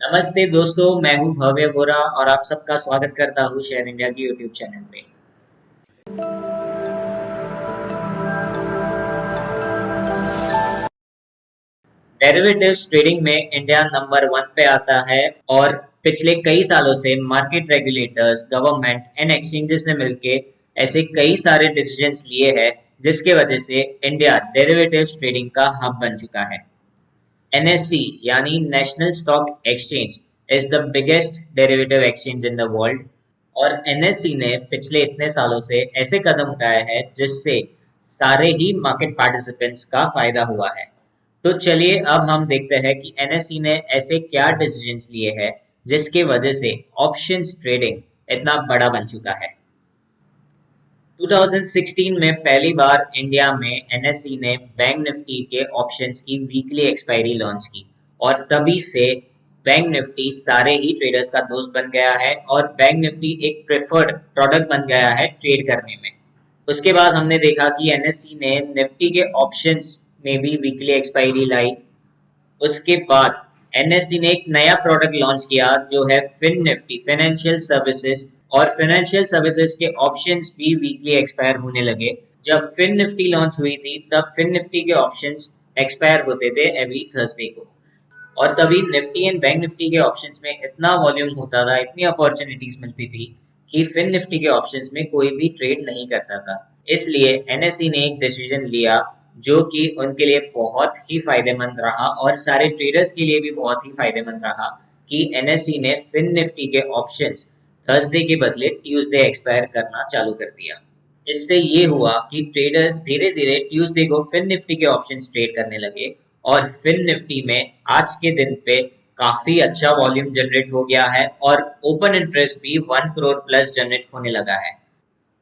नमस्ते दोस्तों, मैं हूं भव्य बोरा और आप सबका स्वागत करता हूं शेयर इंडिया की यूट्यूब चैनल पे। डेरिवेटिव्स ट्रेडिंग में इंडिया नंबर वन पे आता है और पिछले कई सालों से market regulators, government and exchanges ने मिलके ऐसे कई सारे डिसीजंस लिए हैं जिसके वजह से इंडिया डेरिवेटिव्स ट्रेडिंग का हब बन चुका है। NSE यानी national stock exchange is the biggest derivative exchange in the world और NSE ने पिछले इतने सालों से ऐसे कदम उठाए हैं जिससे सारे ही मार्केट पार्टिसिपेंट्स का फायदा हुआ है। तो चलिए अब हम देखते हैं कि NSE ने ऐसे क्या डिसीजंस लिए हैं जिसकी वजह से ऑप्शंस ट्रेडिंग इतना बड़ा बन चुका है। 2016 में पहली बार इंडिया में NSE ने बैंक निफ्टी के ऑप्शंस की वीकली एक्सपायरी लॉन्च की और तभी से बैंक निफ्टी सारे ही ट्रेडर्स का दोस्त बन गया है और बैंक निफ्टी एक प्रेफर्ड प्रोडक्ट बन गया है ट्रेड करने में। उसके बाद हमने देखा कि NSE ने निफ्टी के ऑप्शंस में भी वीकली एक्सपायरी लाई। उसके बाद NSE ने एक नया प्रोडक्ट लॉन्च किया जो है फिन निफ्टी फाइनेंशियल सर्विसेज और फाइनेंशियल सर्विसेज के ऑप्शंस भी वीकली एक्सपायर होने लगे। जब फिन निफ्टी लॉन्च हुई थी तब फिन निफ्टी के ऑप्शंस एक्सपायर होते थे एवरी थर्सडे को और तभी निफ्टी एंड बैंक निफ्टी के ऑप्शंस में इतना वॉल्यूम होता था, इतनी अपॉर्चुनिटीज मिलती थी कि फिन निफ्टी के ऑप्शंस में कोई भी ट्रेड नहीं करता था। इसलिए NSE ने एक डिसीजन लिया जो कि उनके लिए बहुत ही फायदेमंद रहा और सारे ट्रेडर्स के लिए भी बहुत ही फायदेमंद रहा कि NSE ने फिन निफ्टी के ऑप्शंस थर्सडे के बदले ट्यूसडे एक्सपायर करना चालू कर दिया। इससे ये हुआ कि ट्रेडर्स धीरे धीरे ट्यूसडे को फिन निफ्टी के ऑप्शंस ट्रेड करने लगे और फिन निफ्टी में आज के दिन पे काफी अच्छा वॉल्यूम जनरेट हो गया है और ओपन इंटरेस्ट भी 1 करोड़ प्लस जनरेट होने लगा है।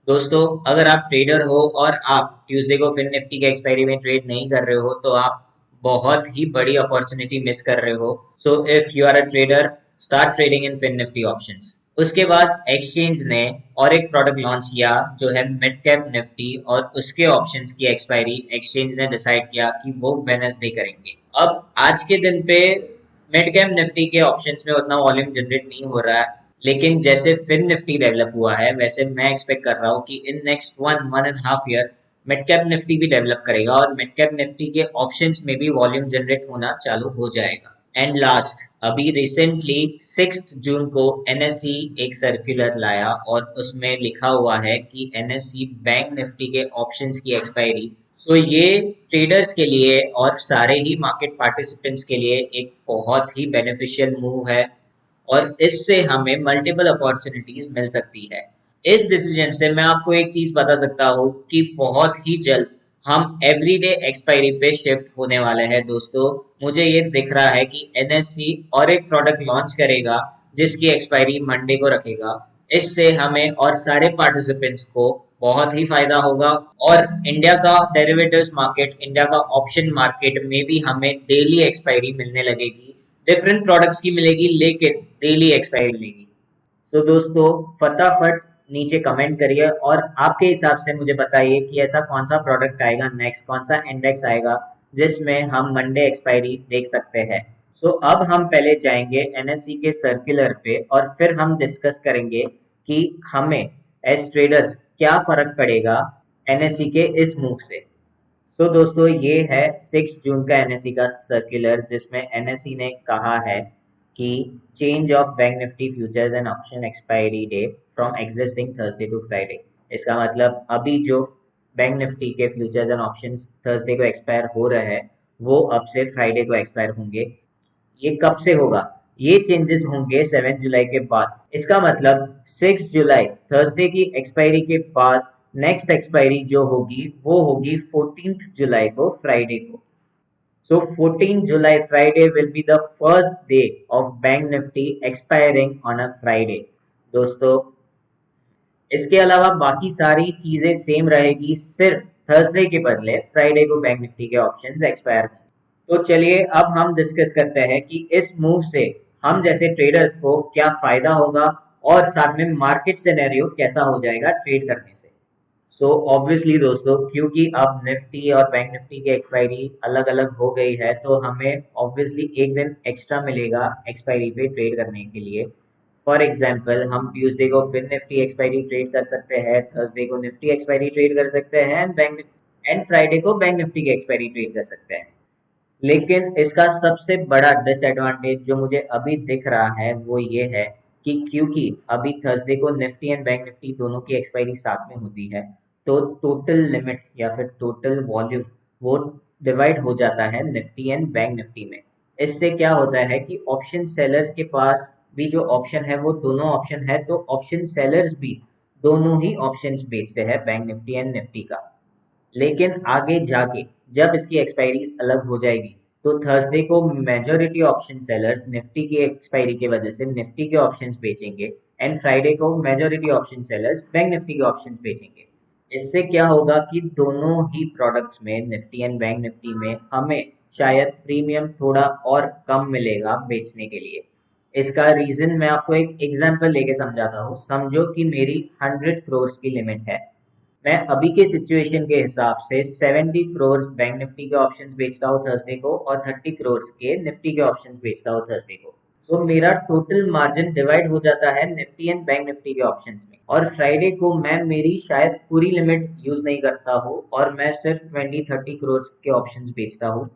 दोस्तों, अगर आप ट्रेडर हो और आप ट्यूसडे को फिन निफ्टी के एक्सपायरी में ट्रेड नहीं कर रहे हो तो आप बहुत ही बड़ी अपॉर्चुनिटी मिस कर रहे हो। So if you are a trader, start trading in fin Nifty options. उसके बाद एक्सचेंज ने और एक प्रोडक्ट लॉन्च किया जो है मिड कैप निफ्टी और उसके ऑप्शंस की एक्सपायरी एक्सचेंज ने डिसाइड किया कि वो वेडनेसडे करेंगे। अब आज के दिन पे मिड कैप निफ्टी के ऑप्शंस में उतना वॉल्यूम जनरेट नहीं हो रहा है, लेकिन जैसे फिन निफ्टी डेवलप हुआ है वैसे मैं एक्सपेक्ट कर रहा हूँ कि in next 1.5 year mid cap Nifty भी डेवलप करेगा और मिड कैप निफ्टी के ऑप्शंस में भी वॉल्यूम जनरेट होना चालू हो जाएगा। एंड लास्ट, अभी रिसेंटली 6 जून को NSE एक सर्कुलर लाया और उसमें लिखा हुआ है कि NSE बैंक निफ्टी के ऑप्शंस की एक्सपायरी। सो ये ट्रेडर्स के लिए और सारे ही मार्केट पार्टिसिपेंट्स के लिए एक बहुत ही बेनिफिशियल मूव है और इससे हमें मल्टीपल अपॉर्चुनिटीज मिल सकती है। इस डिसीजन से मैं आपको एक चीज बता सकता हूँ कि बहुत ही जल्द हम एवरीडे एक्सपायरी पे शिफ्ट होने वाले हैं। दोस्तों, मुझे ये दिख रहा है कि NSE और एक प्रोडक्ट लॉन्च करेगा जिसकी एक्सपायरी मंडे को रखेगा। इससे हमें और सारे पार्टिसिपेंट्स को बहुत ही फायदा होगा और इंडिया का डेरिवेटिव्स मार्केट, इंडिया का ऑप्शन मार्केट में भी हमें डेली एक्सपायरी मिलने लगेगी। डिफरेंट प्रोडक्ट्स की मिलेगी लेकिन डेली एक्सपायरी मिलेगी। तो दोस्तों, फटाफट नीचे कमेंट करिए और आपके हिसाब से मुझे बताइए कि ऐसा कौन सा प्रोडक्ट आएगा नेक्स्ट, कौन सा इंडेक्स आएगा जिसमें हम मंडे एक्सपायरी देख सकते हैं। सो अब हम पहले जाएंगे NSE के सर्कुलर पे और फिर हम डिस्कस करेंगे कि हमें एज ट्रेडर्स क्या फर्क पड़ेगा NSE के इस मूव से। तो दोस्तों, ये है 6 जून का NSE का सर्कुलर जिसमें NSE ने कहा है कि change of bank Nifty futures and option expiry day from existing Thursday to Friday. इसका मतलब अभी जो बैंक निफ्टी के फ्यूचर्स एंड ऑप्शंस थर्सडे को एक्सपायर हो रहे हैं वो अब से फ्राइडे को एक्सपायर होंगे। ये कब से होगा? ये चेंजेस होंगे 7 जुलाई के बाद। इसका मतलब 6 जुलाई थर्सडे की एक्सपायरी के बाद नेक्स्ट एक्सपायरी जो होगी वो होगी 14 जुलाई को, फ्राइडे को। So 14 July Friday will be the first day of Bank Nifty expiring on a Friday. दोस्तों, इसके अलावा बाकी सारी चीजें सेम रहेगी, सिर्फ थर्सडे के बदले फ्राइडे को बैंक निफ्टी के ऑप्शंस एक्सपायर होंगे। तो चलिए अब हम डिस्कस करते हैं कि इस मूव से हम जैसे ट्रेडर्स को क्या फायदा होगा और साथ में मार्केट सिनेरियो कैसा हो जाएगा ट्रेड करने से। सो ऑब्वियसली दोस्तों, क्योंकि अब निफ्टी और बैंक निफ्टी की एक्सपायरी अलग अलग हो गई है, तो हमें ऑब्वियसली एक दिन एक्स्ट्रा मिलेगा एक्सपायरी पे ट्रेड करने के लिए। फॉर एग्जाम्पल, हम ट्यूसडे को फिर निफ्टी एक्सपायरी ट्रेड कर सकते हैं, थर्सडे को निफ्टी एक्सपायरी ट्रेड कर सकते हैं, एंड फ्राइडे को बैंक निफ्टी की एक्सपायरी ट्रेड कर सकते हैं। लेकिन इसका सबसे बड़ा डिसएडवांटेज जो मुझे अभी दिख रहा है वो ये है कि क्योंकि अभी थर्सडे को निफ्टी एंड बैंक निफ्टी दोनों की एक्सपायरी साथ में होती है, तो टोटल लिमिट या फिर टोटल वॉल्यूम वो डिवाइड हो जाता है निफ्टी एंड बैंक निफ्टी में। इससे क्या होता है कि ऑप्शन सेलर्स के पास भी जो ऑप्शन है वो दोनों ऑप्शन है, तो ऑप्शन सेलर्स भी दोनों ही ऑप्शंस बेचते हैं, बैंक निफ्टी एंड निफ्टी का। लेकिन आगे जाके जब इसकी एक्सपायरीज अलग हो जाएगी, तो थर्सडे को मेजोरिटी ऑप्शन सेलर्स निफ्टी की एक्सपायरी की वजह से निफ्टी के ऑप्शंस बेचेंगे, एंड फ्राइडे को majority option sellers bank Nifty के ऑप्शंस बेचेंगे। इससे क्या होगा कि दोनों ही प्रोडक्ट्स में, निफ्टी एंड बैंक निफ्टी में, हमें शायद प्रीमियम थोड़ा और कम मिलेगा बेचने के लिए। इसका रीजन मैं आपको एक एग्जांपल लेके समझाता हूँ। समझो कि मेरी 100 करोड़ की लिमिट है। मैं अभी के सिचुएशन के हिसाब से 70 करोड़ बैंक निफ्टी के ऑप्शंस बेचता हूँ थर्सडे को, और 30 करोड़ के निफ्टी के ऑप्शंस बेचता हूँ थर्सडे को। सो मेरा टोटल मार्जिन डिवाइड हो जाता है निफ्टी एंड बैंक निफ्टी के ऑप्शंस में। और फ्राइडे को मैं मेरी शायद पूरी लिमिट यूज नहीं करता हूँ, और मैं सिर्फ 20-30 करोड़ के ऑप्शंस बेचता हूँ।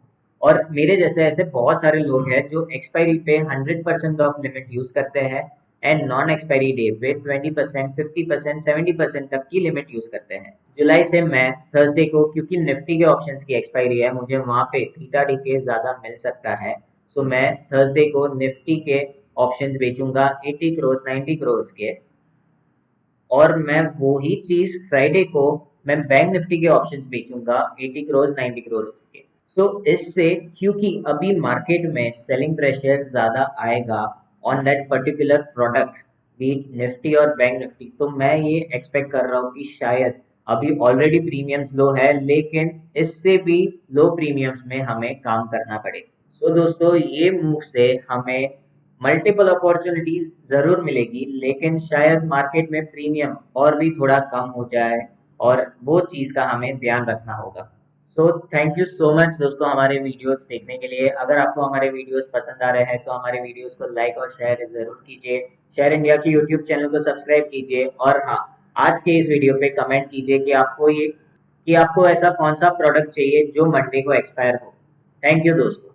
और मेरे जैसे ऐसे बहुत सारे लोग हैं जो एक्सपायरी पे 100% ऑफ लिमिट यूज करते हैं, एंड नॉन एक्सपायरी डे पे 20%, 50%, 70% तक की लिमिट यूज करते हैं। जुलाई से मैं थर्सडे को, क्योंकि निफ्टी के ऑप्शंस की एक्सपायरी है, मुझे वहां पे थीटा डीके ज्यादा मिल सकता है। सो मैं थर्सडे को निफ्टी के ऑप्शंस बेचूंगा 80 करोड़, 90 करोड़ के। और मैं वो ही चीज फ्राइडे को मैं बैंक निफ्टी के ऑप्शंस बेचूंगा 80 करोड़, 90 करोड़ के। सो इससे, क्योंकि अभी मार्केट में सेलिंग प्रेशर ज्यादा आएगा on that particular product, B Nifty और बैंक निफ्टी, तो मैं ये एक्सपेक्ट कर रहा हूँ कि शायद अभी ऑलरेडी प्रीमियम्स लो है, लेकिन इससे भी लो प्रीमियम्स में हमें काम करना पड़े। सो दोस्तों, ये मूव से हमें मल्टीपल अपॉर्चुनिटीज जरूर मिलेगी, लेकिन शायद मार्केट में प्रीमियम और भी थोड़ा कम हो जाए, और वो चीज का हमें ध्यान रखना होगा। So thank you so much दोस्तों हमारे वीडियोस देखने के लिए। अगर आपको हमारे वीडियोस पसंद आ रहे हैं तो हमारे वीडियोस को लाइक और शेयर जरूर कीजिए। शेयर इंडिया की यूट्यूब चैनल को सब्सक्राइब कीजिए, और हाँ, आज के इस वीडियो पे कमेंट कीजिए कि आपको ऐसा कौन सा प्रोडक्ट चाहिए जो मंडे को एक्सपायर हो। थैंक यू दोस्तों।